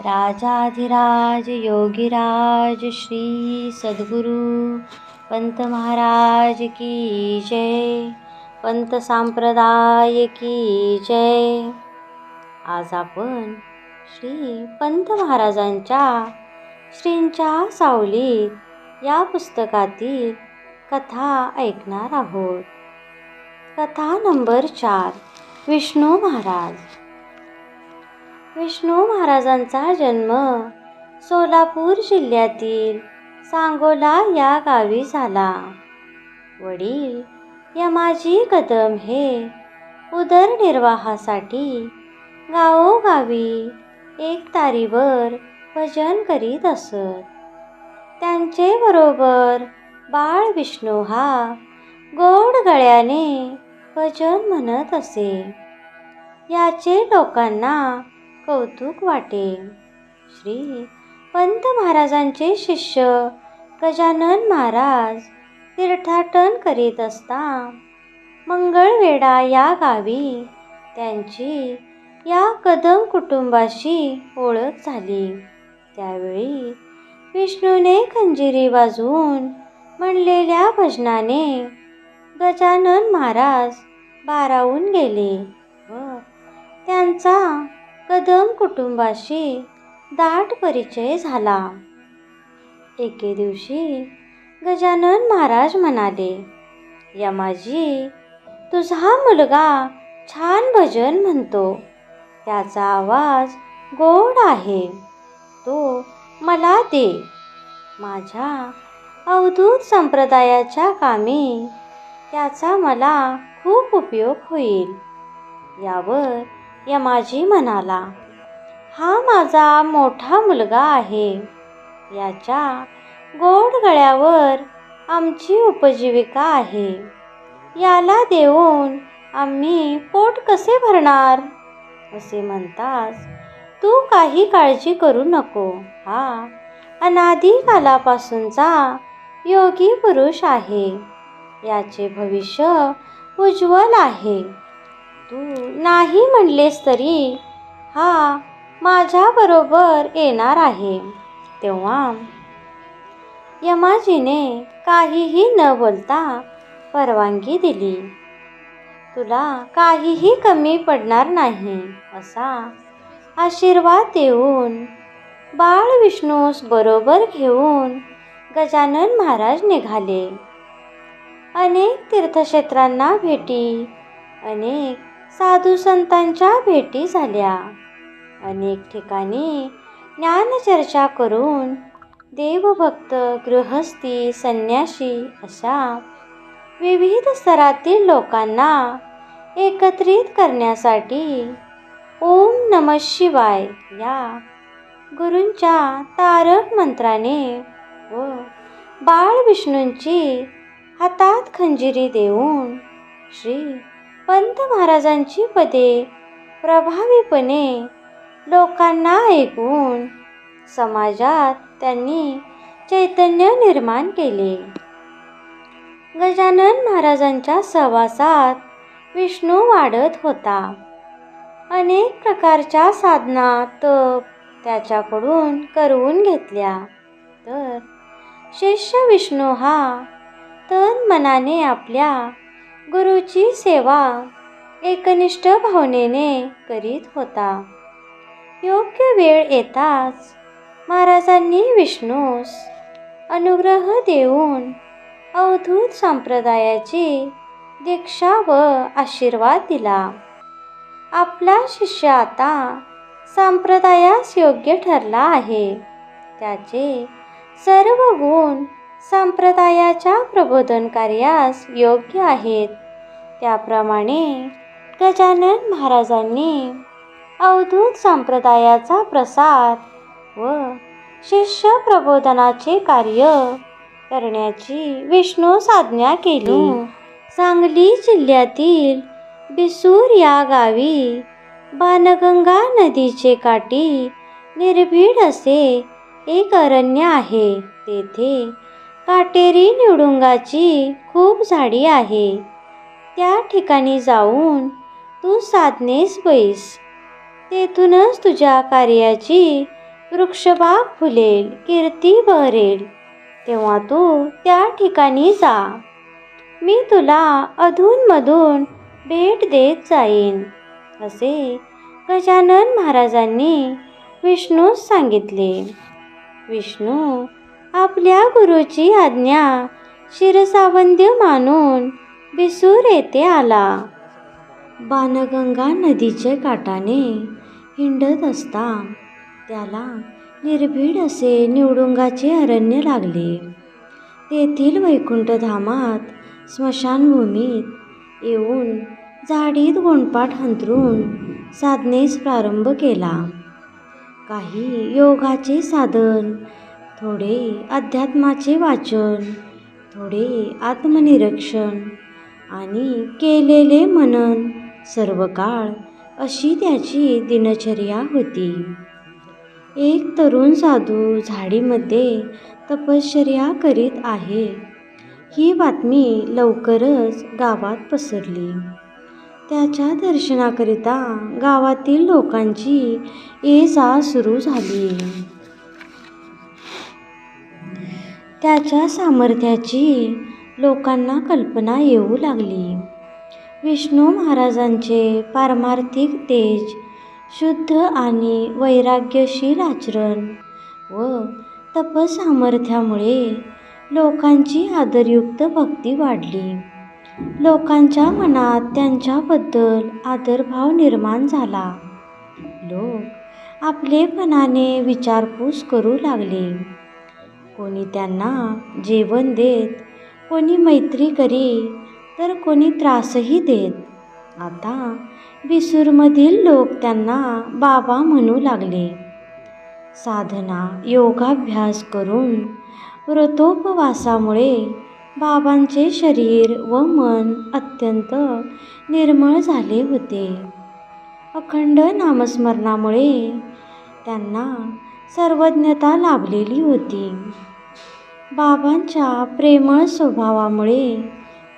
राजाधिराज योगीराज श्री सद्गुरु पंत महाराज की जय. पंत संप्रदाय की जय. आज आपण श्री पंत महाराजांच्या श्रींच्या सावलीत या पुस्तकातील कथा ऐकणार आहोत. कथा नंबर 4. विष्णू महाराज. विष्णू महाराजांचा जन्म सोलापूर जिल्ह्यातील सांगोला या गावी झाला. वडील यमाजी कदम हे उदरनिर्वाहासाठी गावोगावी एक तारीवर भजन करीत असत. त्यांचे बरोबर बाळ विष्णू हा गोड गळ्याने भजन म्हणत असे. याचे लोकांना कौतुक वाटे. श्री पंत महाराजांचे शिष्य गजानन महाराज तीर्थाटन करीत असता मंगळवेढा या गावी त्यांची या कदम कुटुंबाशी ओळख झाली. त्यावेळी विष्णूने खंजिरी वाजवून म्हणलेल्या भजनाने गजानन महाराज भारावून गेले व त्यांचा कदम कुटुंबाशी दाट परिचय झाला. एके दिवशी गजानन महाराज म्हणाले, यमाजी, तुझा मुलगा छान भजन म्हणतो. त्याचा आवाज गोड आहे. तो मला दे. माझ्या अवधूत संप्रदायाच्या कामी त्याचा मला खूप उपयोग होईल. यावर यमाजी म्हणाला, हा माझा मोठा मुलगा आहे. याच्या गोड गळ्यावर आमची उपजीविका आहे. याला देऊन आम्ही पोट कसे भरणार? असे म्हणताच तू काही काळजी करू नको. हा अनादी कालापासूनचा योगी पुरुष आहे. याचे भविष्य उज्ज्वल आहे. तू नाही म्हणलेस तरी हा माझ्याबरोबर येणार आहे. तेव्हा यमाजीने काहीही न बोलता परवानगी दिली. तुला काहीही कमी पडणार नाही असा आशीर्वाद देऊन बाळ विष्णूस बरोबर घेऊन गजानन महाराज निघाले. अनेक तीर्थक्षेत्रांना भेटी, अनेक साधू संतांच्या भेटी झाल्या. अनेक ठिकाणी ज्ञानचर्चा करून देवभक्त, गृहस्थी, संन्यासी अशा विविध स्तरातील लोकांना एकत्रित करण्यासाठी ओम नमः शिवाय या गुरूंच्या तारक मंत्राने व बाळ विष्णूंची हातात खंजिरी देऊन श्री पंत महाराजांची पदे प्रभावीपणे लोकांना ऐकवून समाजात त्यांनी चैतन्य निर्माण केले. गजानन महाराजांच्या सहवासात विष्णू वाढत होता. अनेक प्रकारच्या साधना, तप त्याच्याकडून करवून घेतल्या. तर शिष्य विष्णू हा तन मनाने आपल्या गुरुची सेवा एकनिष्ठ भावनेने करीत होता. योग्य वेळ येताच महाराजांनी विष्णूस अनुग्रह देऊन अवधूत संप्रदायाची दीक्षा व आशीर्वाद दिला. आपला शिष्य आता संप्रदायास योग्य ठरला आहे. त्याचे सर्व गुण संप्रदायाच्या प्रबोधन कार्यास योग्य आहेत. त्याप्रमाणे गजानन महाराजांनी अवधूत संप्रदायाचा प्रसार व शिष्य प्रबोधनाचे कार्य करण्याची विष्णूस आज्ञा केली. सांगली जिल्ह्यातील बिसूर या गावी बाणगंगा नदीचे काठी निर्भीड असे एक अरण्य आहे. तेथे काटेरी निवडुंगाची खूप झाडी आहे. त्या ठिकाणी जाऊन तू साधनेस बैस. तेथूनच तुझ्या कार्याची वृक्षबाग फुलेल, कीर्ती बहरेल, तेव्हा तू त्या ठिकाणी जा. मी तुला अधूनमधून भेट देत जाईन, असे गजानन महाराजांनी विष्णूस सांगितले. विष्णू आपल्या गुरुची आज्ञा शिरसावंद्य मानून बिसूर येथे आला. बाणगंगा नदीचे काठाने हिंडत असता त्याला निर्भीड असे निवडुंगाचे अरण्य लागले. तेथील वैकुंठधामात स्मशानभूमीत येऊन झाडीत गोंडपाट अंथरून साधनेस प्रारंभ केला. काही योगाचे साधन, थोडे अध्यात्माचे वाचन, थोडे आत्मनिरीक्षण आणि केलेले मनन, सर्व काळ अशी त्याची दिनचर्या होती. एक तरुण साधू झाडीमध्ये तपश्चर्या करीत आहे ही बातमी लवकरच गावात पसरली. त्याच्या दर्शनाकरिता गावातील लोकांची ये-जा सुरू झाली. त्याच्या सामर्थ्याची लोकांना कल्पना येऊ लागली. विष्णू महाराजांचे पारमार्थिक तेज, शुद्ध आणि वैराग्यशील आचरण व तपसामर्थ्यामुळे लोकांची आदरयुक्त भक्ती वाढली. लोकांच्या मनात त्यांच्याबद्दल आदरभाव निर्माण झाला. लोक आपलेपणाने विचारपूस करू लागले. कोणी त्यांना जेवण देत, कोणी मैत्री करी, तर कोणी त्रासही देत. आता बिसूरमधील लोक त्यांना बाबा म्हणू लागले. साधना, योगाभ्यास करून व्रतोपवासामुळे बाबांचे शरीर व मन अत्यंत निर्मळ झाले होते. अखंड नामस्मरणामुळे त्यांना सर्वज्ञता लाभलेली होती. बाबांच्या प्रेमळ स्वभावामुळे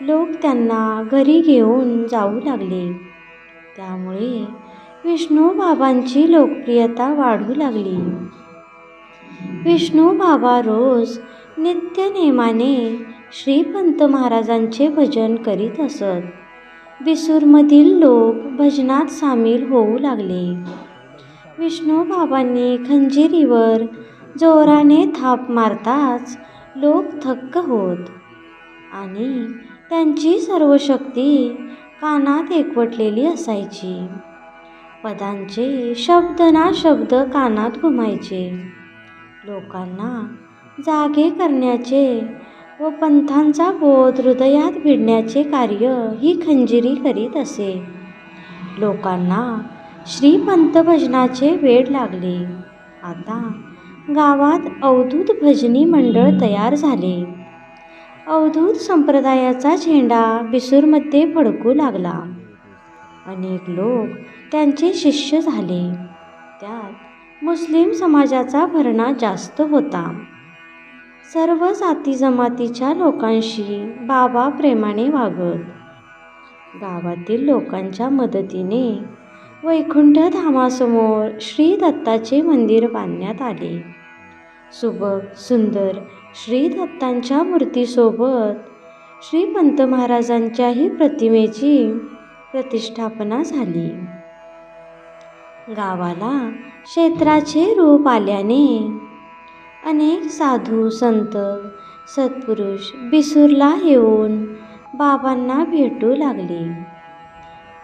लोक त्यांना घरी घेऊन जाऊ लागले. त्यामुळे विष्णू बाबांची लोकप्रियता वाढू लागली. विष्णू बाबा रोज नित्य नेमाने श्रीपंत महाराजांचे भजन करीत असत. बिसूरमधील लोक भजनात सामील होऊ लागले. विष्णू बाबांनी खंजिरीवर जोराने थाप मारताच लोक थक्क होत आणि त्यांची सर्व शक्ती कानात एकवटलेली असायची. पदांचे शब्द ना शब्द कानात घुमायचे. लोकांना जागे करण्याचे व पंथांचा बोध हृदयात भिडण्याचे कार्य ही खंजिरी करीत असे. लोकांना श्रीपंत भजनाचे वेड लागले. आता गावात अवधूत भजनी मंडळ तयार झाले. अवधूत संप्रदायाचा झेंडा बिसूरमध्ये फडकू लागला. अनेक लोक त्यांचे शिष्य झाले. त्यात मुस्लिम समाजाचा भरणा जास्त होता. सर्व जाती जमातीच्या लोकांशी बाबा प्रेमाने वागत. गावातील लोकांच्या मदतीने वैकुंठ धामासमोर श्री दत्ताचे मंदिर बांधण्यात आले. सुबक सुंदर श्री दत्तांच्या मूर्तीसोबत श्रीपंत महाराजांच्याही प्रतिमेची प्रतिष्ठापना झाली. गावाला क्षेत्राचे रूप आल्याने अनेक साधू संत सत्पुरुष बिसूरला येऊन बाबांना भेटू लागले.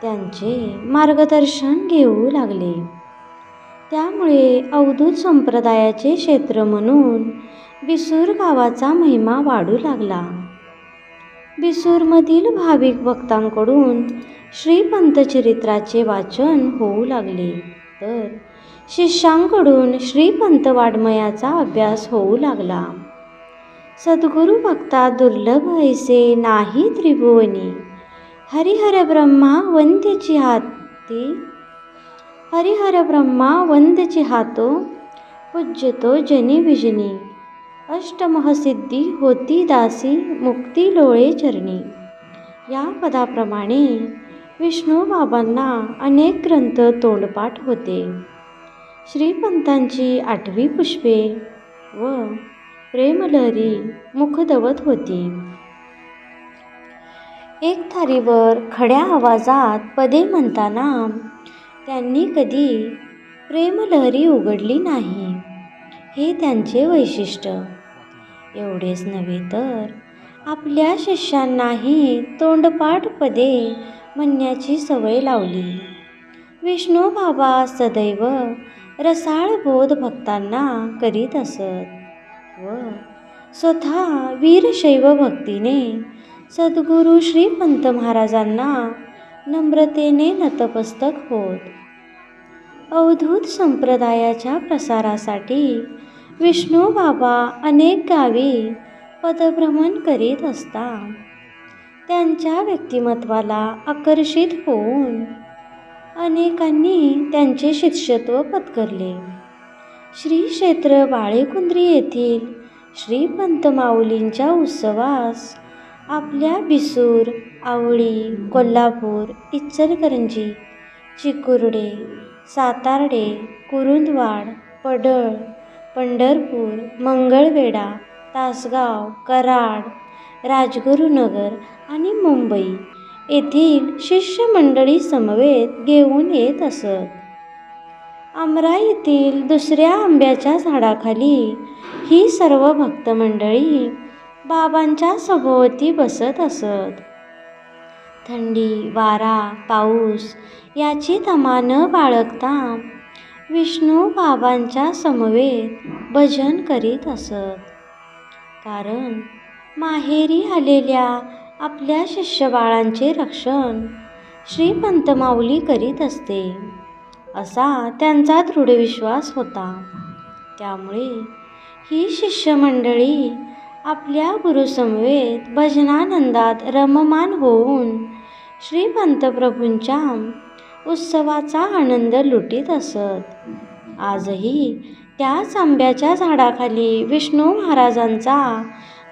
त्यांचे मार्गदर्शन घेऊ लागले. त्यामुळे अवधूत संप्रदायाचे क्षेत्र म्हणून बिसूर गावाचा महिमा वाढू लागला. बिसूरमधील भाविक भक्तांकडून श्रीपंतचरित्राचे वाचन होऊ लागले, तर शिष्यांकडून श्रीपंत वाङ्मयाचा अभ्यास होऊ लागला. सद्गुरु भक्ता दुर्लभ ऐसे नाही त्रिभुवनी, हरिहर ब्रह्मा वंद्यची हाती, हरिहर ब्रह्मा वंद्यची हातो, पूज्यतो जनी विजनी, अष्टमहसिद्धी होती दासी, मुक्ती लोळे चरणी. या पदाप्रमाणे विष्णू बाबांना अनेक ग्रंथ तोंडपाठ होते. श्रीपंतांची 8वी पुष्पे व प्रेमलहरी मुखदवत होती. एक थारीवर खड्या आवाजात पदे म्हणताना त्यांनी कधी प्रेमलहरी उघडली नाही, हे त्यांचे वैशिष्ट्य. एवढेच नव्हे तर आपल्या शिष्यांनाही तोंडपाठ पदे म्हणण्याची सवय लावली. विष्णू बाबा सदैव रसाळ बोध भक्तांना करीत असत व स्वतः वीरशैव भक्तीने सद्गुरू श्रीपंत महाराजांना नम्रतेने नतमस्तक होत. अवधूत संप्रदायाच्या प्रसारासाठी विष्णू बाबा अनेक गावी पदभ्रमण करीत असतात. त्यांच्या व्यक्तिमत्वाला आकर्षित होऊन अनेकांनी त्यांचे शिष्यत्व पत्करले. श्री क्षेत्र बाळेकुंद्री येथील श्रीपंत माऊलींच्या उत्सवास आपल्या बिसूर, आवळी, कोल्हापूर, इचलकरंजी, चिकुर्डे, सातार्डे, कुरुंदवाड, पडळ, पंढरपूर, मंगळवेढा, तासगाव, कराड, राजगुरुनगर आणि मुंबई येथील शिष्यमंडळी समवेत घेऊन येत असत. अमराईतील दुसऱ्या आंब्याच्या झाडाखाली ही सर्व भक्तमंडळी बाबांच्या सभोवती बसत असत. थंडी, वारा, पाऊस याची तमा न बाळगता विष्णू बाबांच्या समवेत भजन करीत असत. कारण माहेरी आलेल्या आपल्या शिष्यबाळांचे रक्षण श्रीपंत माऊली करीत असते, असा त्यांचा दृढ विश्वास होता. त्यामुळे ही शिष्यमंडळी आपल्या गुरुसमवेत भजनानंदात रममान होऊन श्रीपंत प्रभूंच्या उत्सवाचा आनंद लुटीत असत. आजही त्याच आंब्याच्या झाडाखाली विष्णू महाराजांचा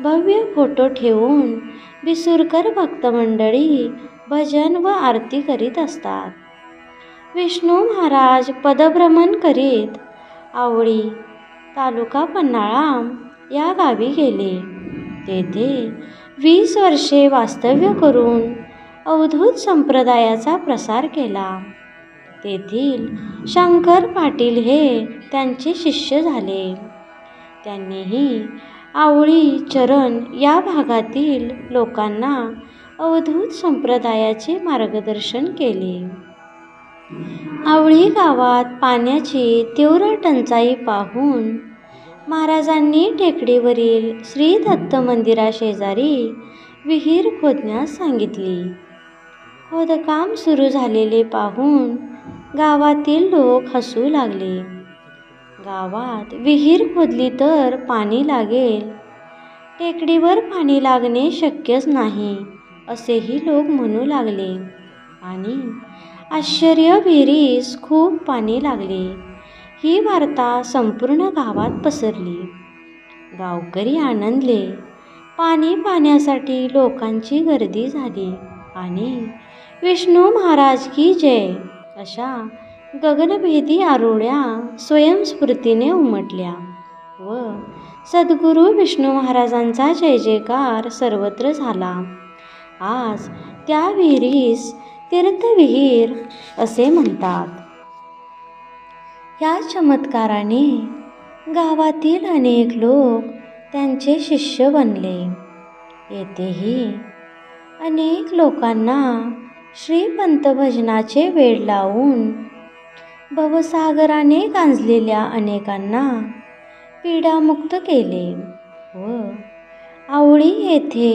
भव्य फोटो ठेवून बिसुरकर भक्तमंडळी भजन व आरती करीत असतात. विष्णू महाराज पदभ्रमण करीत आवळी, तालुका पन्हाळा या गावी गेले. तेथे 20 वर्षे वास्तव्य करून अवधूत संप्रदायाचा प्रसार केला. तेथील शंकर पाटील हे त्यांचे शिष्य झाले. त्यांनीही आवळी, चरण या भागातील लोकांना अवधूत संप्रदायाचे मार्गदर्शन केले. आवळी गावात पाण्याची तीव्र टंचाई पाहून महाराजांनी टेकडीवरील श्री दत्त मंदिराशेजारी विहीर खोदण्यास सांगितली. खोदकाम सुरू झालेले पाहून गावातील लोक हसू लागले. गावात विहीर खोदली तर पाणी लागेल, टेकडीवर पाणी लागणे शक्यच नाही, असेही लोक म्हणू लागले. आणि आश्चर्यभेरीस खूप पाणी लागले, ही वार्ता संपूर्ण गावात पसरली. गावकरी आनंदले. पाणी पाहण्यासाठी लोकांची गर्दी झाली आणि विष्णू महाराज की जय अशा गगनभेदी आरोळ्या स्वयंस्फूर्तीने उमटल्या व सद्गुरू विष्णू महाराजांचा जय जयकार सर्वत्र झाला. आज त्या विहिरीस तीर्थविहीर असे म्हणतात. या चमत्काराने गावातील अनेक लोक त्यांचे शिष्य बनले. येथेही अनेक लोकांना श्रीपंत भजनाचे वेड लावून भवसागराने गांजलेल्या अनेकांना पीडामुक्त केले व आवळी येथे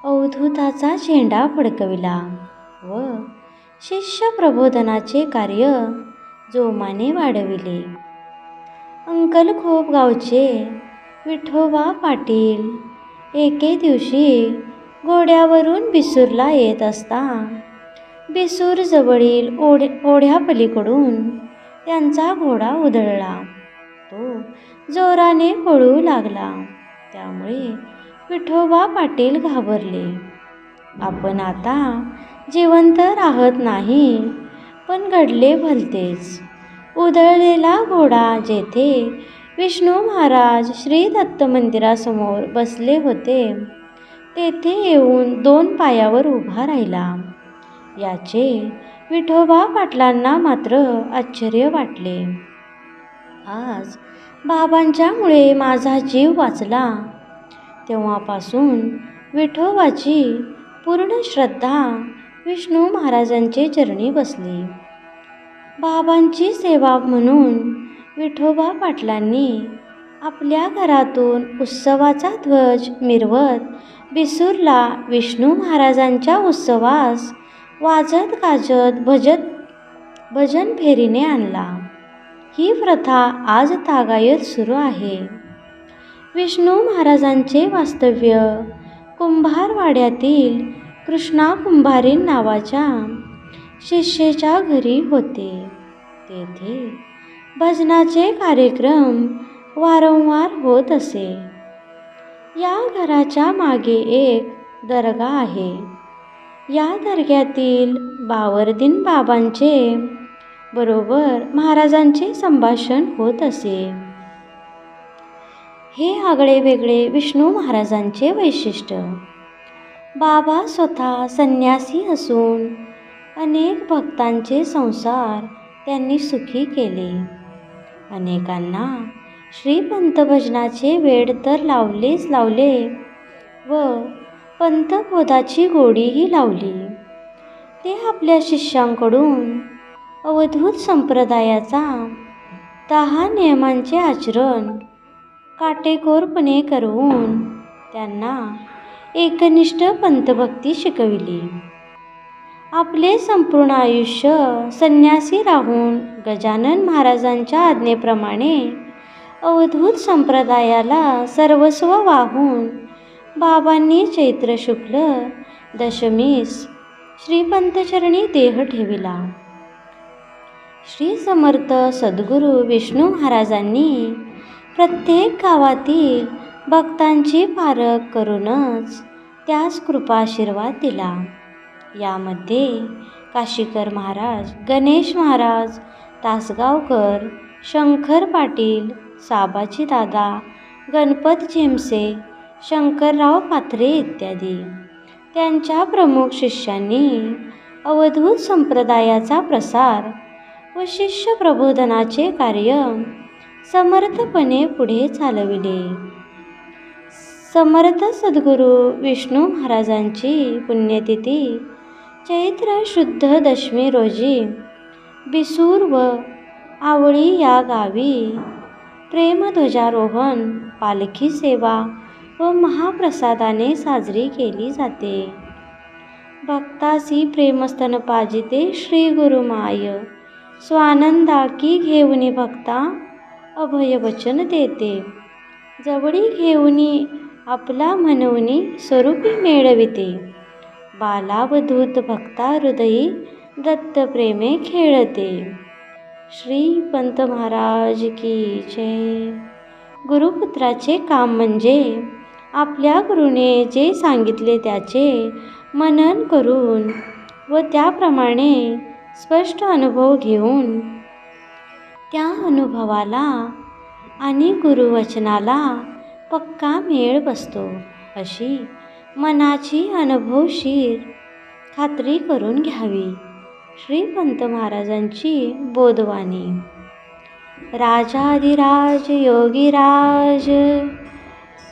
अवधूताचा झेंडा फडकविला व शिष्य प्रबोधनाचे कार्य जोमाने वाढविले. अंकलखोप गावचे विठोबा पाटील एके दिवशी घोड्यावरून बिसूरला येत असता बिसूर जवळील ओढ्यापलीकडून त्यांचा घोडा उधळला. तो जोराने पळू लागला. त्यामुळे विठोबा पाटील घाबरले. आपण आता जिवंत राहत नाही, पण घडले भलतेच. उधळलेला घोडा जेथे विष्णू महाराज श्री दत्त मंदिरासमोर बसले होते तेथे येऊन 2 पायावर उभा राहिला. याचे विठोबा पाटलांना मात्र आश्चर्य वाटले. आज बाबांच्यामुळे माझा जीव वाचला. तेव्हापासून विठोबाची पूर्ण श्रद्धा विष्णू महाराजांचे चरणी बसली. बाबांची सेवा म्हणून विठोबा पाटलांनी आपल्या घरातून उत्सवाचा ध्वज मिरवत बिसूरला विष्णू महाराजांच्या उत्सवास वाजत गाजत भजन फेरीने आणला. ही प्रथा आज तागायत सुरू आहे. विष्णू महाराजांचे वास्तव्य कुंभारवाड्यातील कृष्णा कुंभारीन नावाच्या शिष्येच्या घरी होते. तेथे भजनाचे कार्यक्रम वारंवार होत असे. या घराच्या मागे एक दर्गा आहे. या दर्ग्यातील बावरदीन बाबांचे बरोबर महाराजांचे संभाषण होत असे. हे आगळे वेगळे विष्णू महाराजांचे वैशिष्ट्य. बाबा स्वतः संन्यासी असून अनेक भक्तांचे संसार त्यांनी सुखी केले. अनेकांना श्रीपंत भजनाचे वेड तर लावलेच लावले व पंथबोधाची गोडीही लावली. ते आपल्या शिष्यांकडून अवधूत संप्रदायाचा 10 नियमांचे आचरण काटेकोरपणे करवून त्यांना एकनिष्ठ पंथभक्ती शिकविली. आपले संपूर्ण आयुष्य संन्यासी राहून गजानन महाराजांच्या आज्ञेप्रमाणे अवधूत संप्रदायाला सर्वस्व वाहून बाबांनी चैत्र शुक्ल दशमीस श्रीपंतचरणी देह ठेविला. श्री समर्थ सद्गुरू विष्णू महाराजांनी प्रत्येक गावातील भक्तांची पारख करूनच त्यास कृपाशीर्वाद दिला. यामध्ये काशीकर महाराज, गणेश महाराज, तासगावकर, शंकर पाटील, साबाजी दादा, गणपत झेमसे, शंकरराव पाथरे इत्यादी त्यांच्या प्रमुख शिष्यांनी अवधूत संप्रदायाचा प्रसार व शिष्य प्रबोधनाचे कार्य समर्थपणे पुढे चालविले. समर्थ सद्गुरू विष्णू महाराजांची पुण्यतिथी चैत्र शुद्ध दशमी रोजी बिसूर व आवळी या गावी प्रेमध्वजारोहण, पालखी सेवा व महाप्रसादाने साजरी केली जाते. भक्तासी प्रेमस्तन पाजिते श्री गुरुमाय स्वानंदा की घेऊनी भक्ता अभय वचन देते. जवळी घेऊनी आपला म्हणूनी स्वरूपी मेळविते. बालावधूत भक्ता हृदयी दत्त प्रेमे खेळते. श्री पंत महाराज की जय. गुरुपुत्राचे काम म्हणजे आपल्या गुरुने जे सांगितले त्याचे मनन करून व त्याप्रमाणे स्पष्ट अनुभव घेऊन त्या अनुभवाला आणि गुरुवचनाला पक्का मेळ बसतो अशी मनाची अनुभवशीर खात्री करून घ्यावी. श्रीपंत महाराजांची बोधवाणी. राजाधिराज योगीराज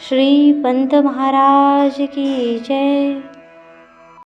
श्रीपंत महाराज की जय.